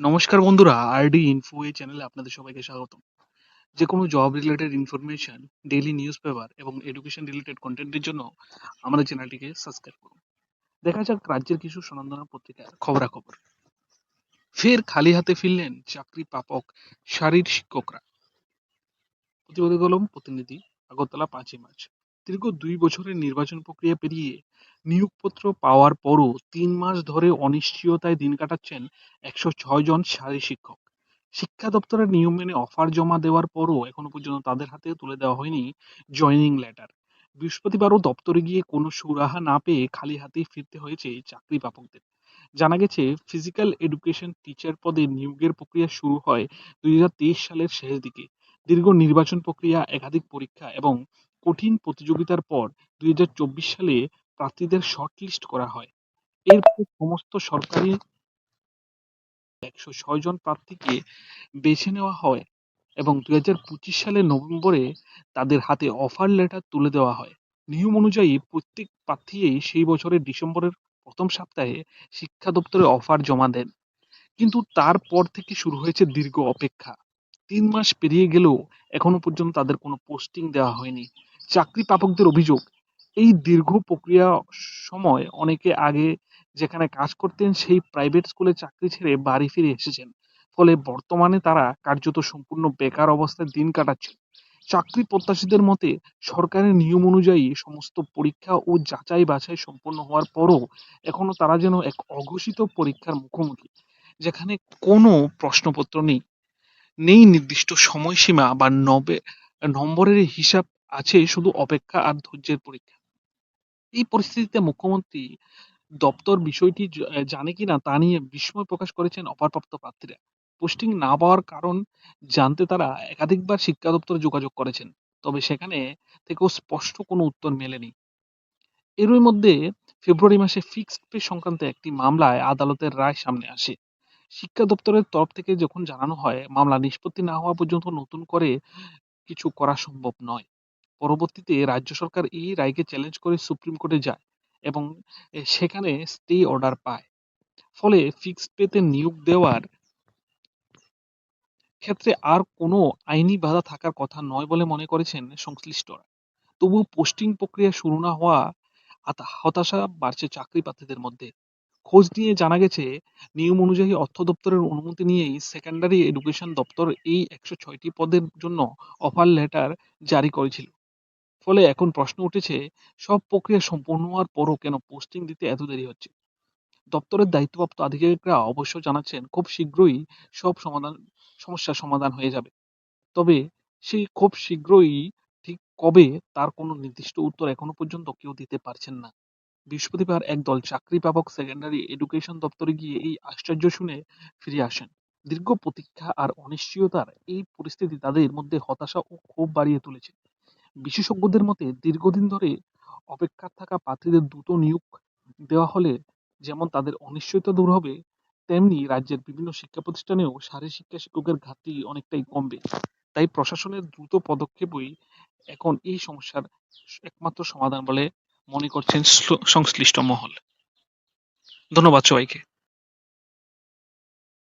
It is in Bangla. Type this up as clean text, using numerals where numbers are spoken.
নমস্কার বন্ধুরা, আরডি ইনফো এই চ্যানেলে আপনাদের সবাইকে স্বাগতম। যে কোনো job related information, daily news paper এবং এডুকেশন রিলেটেড কন্টেন্টের জন্য আমাদের চ্যানেলটিকে সাবস্ক্রাইব করুন। দেখা যাক রাজ্যের কিছু স্বনামধন্য পত্রিকার খবরাখবর। ফের খালি হাতে ফিরলেন চাকরি প্রাপক শারীর শিক্ষকরা। প্রতিবেদন কলম প্রতিনিধি, আগরতলা 5ই মার্চ। দীর্ঘ 2 বছরের নির্বাচন প্রক্রিয়া পেরিয়ে নিয়োগপত্র পাওয়ার পরও 3 মাস ধরে অনিশ্চয়তায় দিন কাটাচ্ছেন 106 জন শারীর শিক্ষক। শিক্ষা দপ্তরের নিয়ম মেনে অফার জমা দেওয়ার পরও এখনো পর্যন্ত তাদের হাতে তুলে দেওয়া হয়নি জয়েনিং লেটার। বৃহস্পতিবারও দপ্তরে গিয়ে কোনো সুরাহা না পেয়ে খালি হাতেই ফিরতে হয়েছে চাকরি প্রাপকদের। জানা গেছে, ফিজিক্যাল এডুকেশন টিচার পদে নিয়োগের প্রক্রিয়া শুরু হয় 2023 সালের শেষের দিকে। দীর্ঘ নির্বাচন প্রক্রিয়া, একাধিক পরীক্ষা এবং কঠিন প্রতিযোগিতার পর 2024 সালে প্রার্থীদের শর্টলিস্ট করা হয়। এরপর সমস্ত সরকারি 106 জন প্রার্থীকে বেছে নেওয়া হয় এবং 2025 সালের নভেম্বরে তাদের হাতে অফার লেটার তুলে দেওয়া হয়। নিয়ম অনুযায়ী প্রত্যেক প্রার্থী সেই বছরের ডিসেম্বরের প্রথম সপ্তাহে শিক্ষা দপ্তরে অফার জমা দেন। কিন্তু তারপর থেকে শুরু হয়েছে দীর্ঘ অপেক্ষা। 3 মাস পেরিয়ে গেলেও এখনো পর্যন্ত তাদের কোনো পোস্টিং দেওয়া হয়নি। চাকরি প্রাপকদের অভিযোগ, এই দীর্ঘ প্রক্রিয়া সময় অনেকে আগে যেখানে কাজ করতেন সেই প্রাইভেট স্কুলে চাকরি ছেড়ে বাড়ি ফিরে এসেছেন। ফলে বর্তমানে তারা কার্যত সম্পূর্ণ বেকার অবস্থায় দিন কাটাচ্ছে। চাকরি প্রত্যাশীদের মতে, সরকারের নিয়ম অনুযায়ী সমস্ত পরীক্ষা ও যাচাই বাছাই সম্পন্ন হওয়ার পরও এখনো তারা যেন এক অঘোষিত পরীক্ষার মুখোমুখি, যেখানে কোনো প্রশ্নপত্র নেই, নেই নির্দিষ্ট সময়সীমা বা নম্বরের হিসাব, আছে শুধু অপেক্ষা আর ধৈর্যের পরীক্ষা। এই পরিস্থিতিতে মুখ্যমন্ত্রী দপ্তর বিষয়টি জানে কিনা তা নিয়ে বিস্ময় প্রকাশ করেছেন অভারপ্রাপ্ত প্রার্থীরা। পোস্টিং না পাওয়ার কারণ জানতে তারা একাধিকবার শিক্ষা দপ্তরে যোগাযোগ করেছেন, তবে সেখানে থেকেও স্পষ্ট কোনো উত্তর মেলেনি। এরই মধ্যে ফেব্রুয়ারি মাসে ফিক্সড পে সংক্রান্ত একটি মামলায় আদালতের রায় সামনে আসে। শিক্ষা দপ্তরের তরফ থেকে যখন জানানো হয় মামলা নিষ্পত্তি না হওয়া পর্যন্ত নতুন করে কিছু করা সম্ভব নয়। পরবর্তীতে রাজ্য সরকার এই রায়কে চ্যালেঞ্জ করে সুপ্রিম কোর্টে যায় এবং সেখানে স্টে অর্ডার পায়। ফলে ফিক্সড পেতে নিয়োগ দেওয়ার ক্ষেত্রে আর কোনো আইনি বাধা থাকার কথা নয় বলে মনে করেছেন সংশ্লিষ্টরা। তবুও পোস্টিং প্রক্রিয়া শুরু না হওয়া হতাশা বাড়ছে চাকরি প্রার্থীদের মধ্যে। খোঁজ নিয়ে জানা গেছে, নিয়ম অনুযায়ী অর্থ দপ্তরের অনুমতি নিয়েই সেকেন্ডারি এডুকেশন দপ্তর এই 106টি পদের জন্য অফার লেটার জারি করেছিল। ফলে এখন প্রশ্ন উঠেছে, সব প্রক্রিয়া সম্পূর্ণ হওয়ার পরও কেন পোস্টিং দিতে এত দেরি হচ্ছে। দপ্তরের দায়িত্বপ্রাপ্ত আধিকারিকরা অবশ্য জানাচ্ছেন খুব শীঘ্রই সব সমস্যার সমাধান হয়ে যাবে। তবে সেই খুব শীঘ্রই ঠিক কবে, তার কোনো নির্দিষ্ট উত্তর এখনো পর্যন্ত কেউ দিতে পারছেন না। বৃহস্পতিবার একদল চাকরি প্রাপক সেকেন্ডারি এডুকেশন দপ্তরে গিয়ে এই আশ্চর্য শুনে ফিরে আসেন। দীর্ঘ প্রতীক্ষা আর অনিশ্চয়তার এই পরিস্থিতি তাদের মধ্যে হতাশা ও ক্ষোভ বাড়িয়ে তুলেছে। বিশেষজ্ঞদের মতে, দীর্ঘদিন ধরে অপেক্ষায় থাকা প্রার্থীদের দ্রুত নিয়োগ দেওয়া হলে যেমন তাদের অনিশ্চয়তা দূর হবে, তেমনি রাজ্যের বিভিন্ন শিক্ষা প্রতিষ্ঠানেও শারীরশিক্ষা শিক্ষকের ঘাটতি অনেকটাই কমবে। তাই প্রশাসনের দ্রুত পদক্ষেপই এখন এই সমস্যার একমাত্র সমাধান বলে মনে করছেন সংশ্লিষ্ট মহল। ধন্যবাদ সবাইকে।